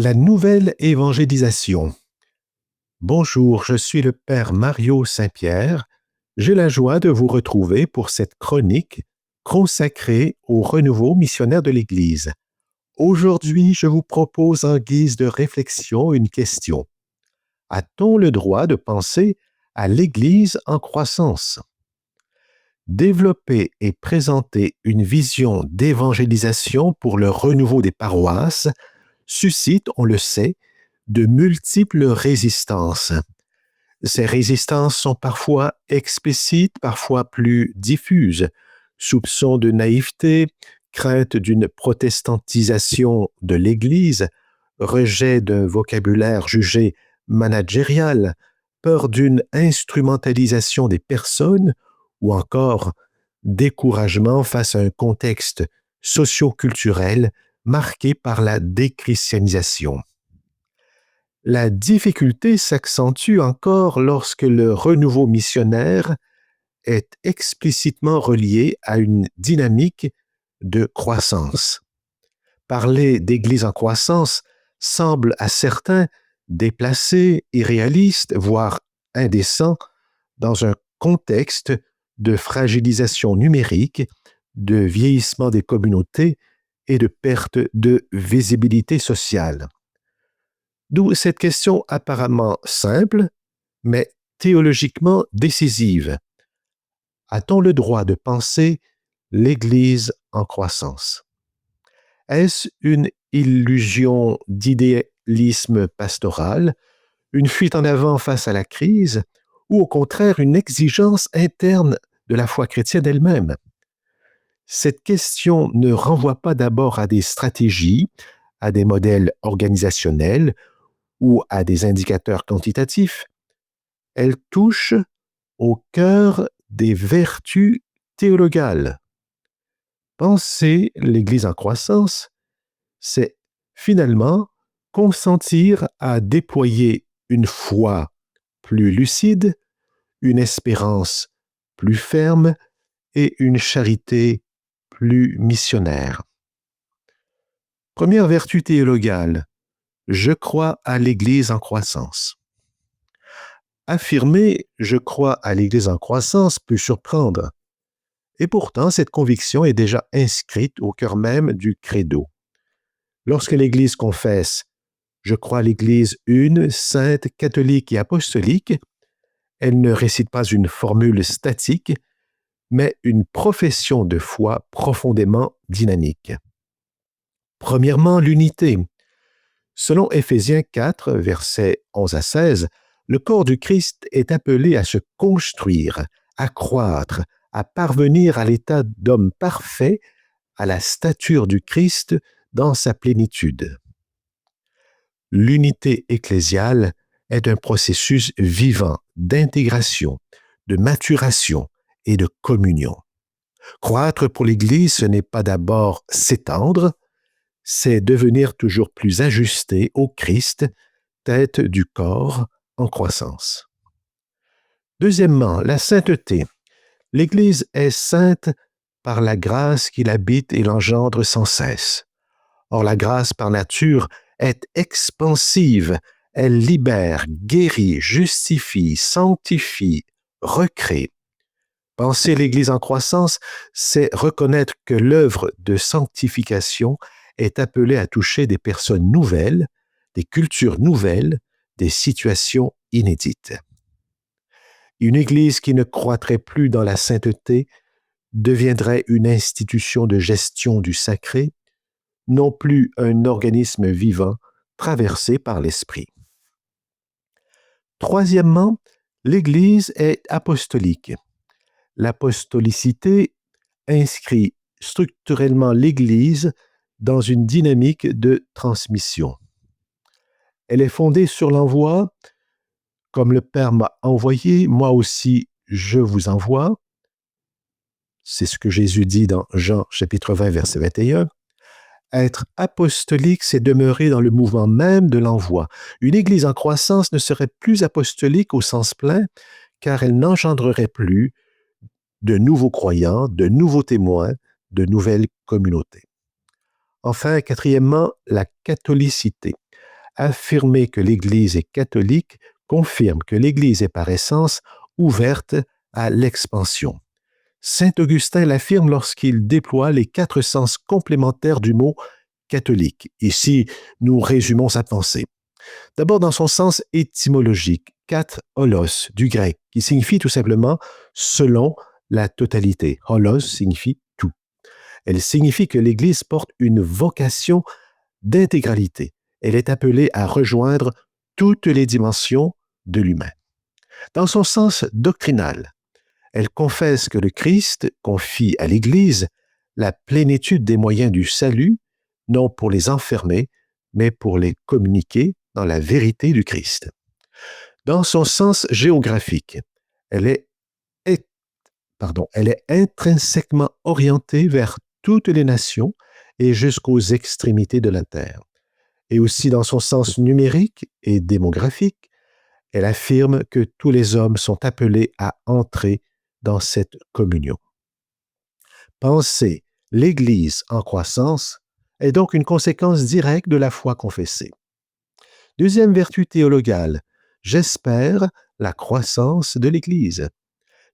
La nouvelle évangélisation. Bonjour, je suis le Père Mario Saint-Pierre. J'ai la joie de vous retrouver pour cette chronique consacrée au renouveau missionnaire de l'Église. Aujourd'hui, je vous propose en guise de réflexion une question. A-t-on le droit de penser à l'Église en croissance? Développer et présenter une vision d'évangélisation pour le renouveau des paroisses suscite, on le sait, de multiples résistances. Ces résistances sont parfois explicites, parfois plus diffuses. Soupçons de naïveté, crainte d'une protestantisation de l'Église, rejet d'un vocabulaire jugé managérial, peur d'une instrumentalisation des personnes ou encore découragement face à un contexte socio-culturel marqué par la déchristianisation. La difficulté s'accentue encore lorsque le renouveau missionnaire est explicitement relié à une dynamique de croissance. Parler d'Église en croissance semble à certains déplacé, irréaliste, voire indécent dans un contexte de fragilisation numérique, de vieillissement des communautés et de perte de visibilité sociale. D'où cette question apparemment simple, mais théologiquement décisive. A-t-on le droit de penser l'Église en croissance? Est-ce une illusion d'idéalisme pastoral, une fuite en avant face à la crise, ou au contraire une exigence interne de la foi chrétienne elle-même? Cette question ne renvoie pas d'abord à des stratégies, à des modèles organisationnels ou à des indicateurs quantitatifs, elle touche au cœur des vertus théologales. Penser l'Église en croissance, c'est finalement consentir à déployer une foi plus lucide, une espérance plus ferme et une charité plus missionnaire. Première vertu théologale, je crois à l'Église en croissance. Affirmer « je crois à l'Église en croissance » peut surprendre. Et pourtant, cette conviction est déjà inscrite au cœur même du credo. Lorsque l'Église confesse « je crois à l'Église une, sainte, catholique et apostolique », elle ne récite pas une formule statique, mais une profession de foi profondément dynamique. Premièrement, l'unité. Selon Éphésiens 4, versets 11 à 16, le corps du Christ est appelé à se construire, à croître, à parvenir à l'état d'homme parfait, à la stature du Christ dans sa plénitude. L'unité ecclésiale est un processus vivant d'intégration, de maturation et de communion. Croître pour l'Église, ce n'est pas d'abord s'étendre, c'est devenir toujours plus ajusté au Christ, tête du corps en croissance. Deuxièmement, la sainteté. L'Église est sainte par la grâce qui l'habite et l'engendre sans cesse. Or, la grâce par nature est expansive, elle libère, guérit, justifie, sanctifie, recrée. Penser l'Église en croissance, c'est reconnaître que l'œuvre de sanctification est appelée à toucher des personnes nouvelles, des cultures nouvelles, des situations inédites. Une Église qui ne croîtrait plus dans la sainteté deviendrait une institution de gestion du sacré, non plus un organisme vivant traversé par l'Esprit. Troisièmement, l'Église est apostolique. L'apostolicité inscrit structurellement l'Église dans une dynamique de transmission. Elle est fondée sur l'envoi, comme le Père m'a envoyé, moi aussi je vous envoie. C'est ce que Jésus dit dans Jean chapitre 20, verset 21. Être apostolique, c'est demeurer dans le mouvement même de l'envoi. Une Église en croissance ne serait plus apostolique au sens plein, car elle n'engendrerait plus de nouveaux croyants, de nouveaux témoins, de nouvelles communautés. Enfin, quatrièmement, la catholicité. affirmer que l'Église est catholique confirme que l'Église est par essence ouverte à l'expansion. Saint Augustin l'affirme lorsqu'il déploie les 4 sens complémentaires du mot catholique. Ici, nous résumons sa pensée. D'abord dans son sens étymologique, kat holos, du grec, qui signifie tout simplement selon la totalité. Holos signifie tout. Elle signifie que l'Église porte une vocation d'intégralité. Elle est appelée à rejoindre toutes les dimensions de l'humain. Dans son sens doctrinal, elle confesse que le Christ confie à l'Église la plénitude des moyens du salut, non pour les enfermer, mais pour les communiquer dans la vérité du Christ. Dans son sens géographique, elle est intrinsèquement orientée vers toutes les nations et jusqu'aux extrémités de la terre. Et aussi dans son sens numérique et démographique, elle affirme que tous les hommes sont appelés à entrer dans cette communion. Penser l'Église en croissance est donc une conséquence directe de la foi confessée. Deuxième vertu théologale, j'espère la croissance de l'Église.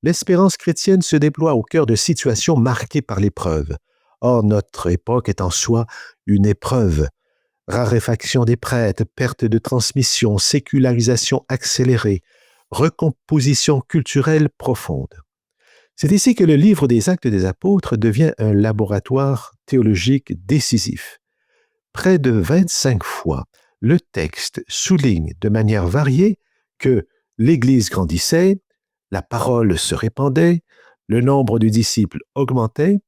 L'espérance chrétienne se déploie au cœur de situations marquées par l'épreuve. Or, notre époque est en soi une épreuve. Raréfaction des prêtres, perte de transmission, sécularisation accélérée, recomposition culturelle profonde. C'est ici que le livre des Actes des Apôtres devient un laboratoire théologique décisif. Près de 25 fois, le texte souligne de manière variée que l'Église grandissait, la parole se répandait, le nombre de disciples augmentait.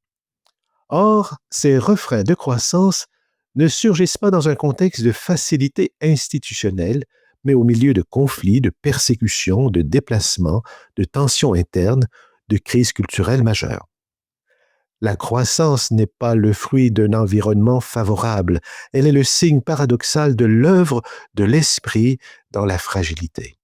Or, ces refrains de croissance ne surgissent pas dans un contexte de facilité institutionnelle, mais au milieu de conflits, de persécutions, de déplacements, de tensions internes, de crises culturelles majeures. La croissance n'est pas le fruit d'un environnement favorable, elle est le signe paradoxal de l'œuvre de l'esprit dans la fragilité.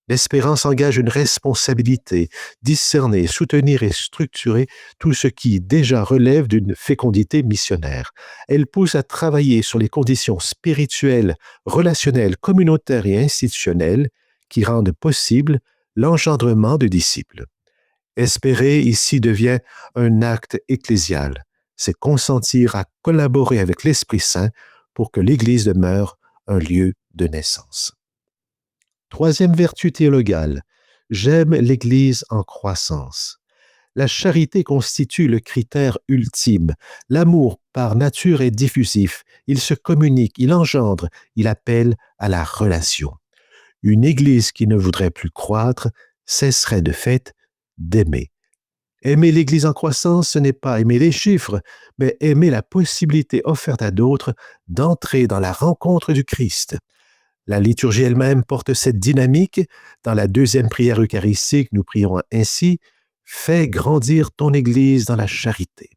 L'espérance engage une responsabilité, discerner, soutenir et structurer tout ce qui déjà relève d'une fécondité missionnaire. Elle pousse à travailler sur les conditions spirituelles, relationnelles, communautaires et institutionnelles qui rendent possible l'engendrement de disciples. Espérer ici devient un acte ecclésial. C'est consentir à collaborer avec l'Esprit Saint pour que l'Église demeure un lieu de naissance. Troisième vertu théologale, j'aime l'Église en croissance. La charité constitue le critère ultime. L'amour, par nature, est diffusif. Il se communique, il engendre, il appelle à la relation. Une Église qui ne voudrait plus croître cesserait de fait d'aimer. Aimer l'Église en croissance, ce n'est pas aimer les chiffres, mais aimer la possibilité offerte à d'autres d'entrer dans la rencontre du Christ. La liturgie elle-même porte cette dynamique. Dans la deuxième prière eucharistique, nous prions ainsi « Fais grandir ton Église dans la charité ».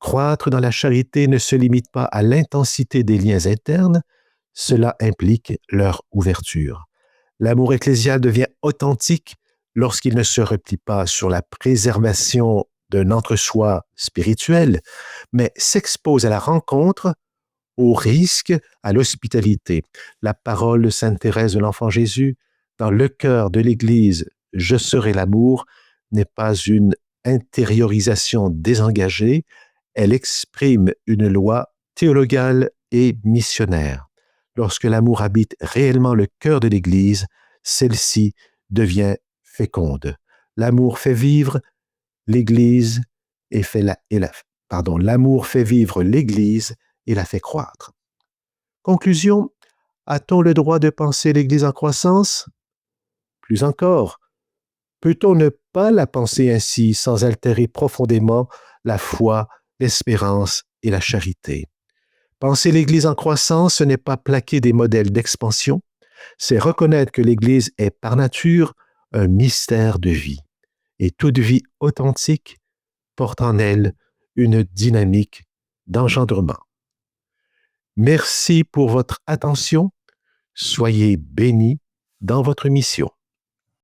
Croître dans la charité ne se limite pas à l'intensité des liens internes, cela implique leur ouverture. L'amour ecclésial devient authentique lorsqu'il ne se replie pas sur la préservation d'un entre-soi spirituel, mais s'expose à la rencontre, au risque, à l'hospitalité. La parole de Sainte Thérèse de l'Enfant Jésus, dans le cœur de l'Église, je serai l'amour, n'est pas une intériorisation désengagée, elle exprime une loi théologale et missionnaire. Lorsque l'amour habite réellement le cœur de l'Église, celle-ci devient féconde. L'amour fait vivre l'Église l'amour fait vivre l'Église et la fait croître. Conclusion, a-t-on le droit de penser l'Église en croissance? Plus encore, peut-on ne pas la penser ainsi sans altérer profondément la foi, l'espérance et la charité? Penser l'Église en croissance, ce n'est pas plaquer des modèles d'expansion, c'est reconnaître que l'Église est par nature un mystère de vie. Et toute vie authentique porte en elle une dynamique d'engendrement. Merci pour votre attention. Soyez bénis dans votre mission.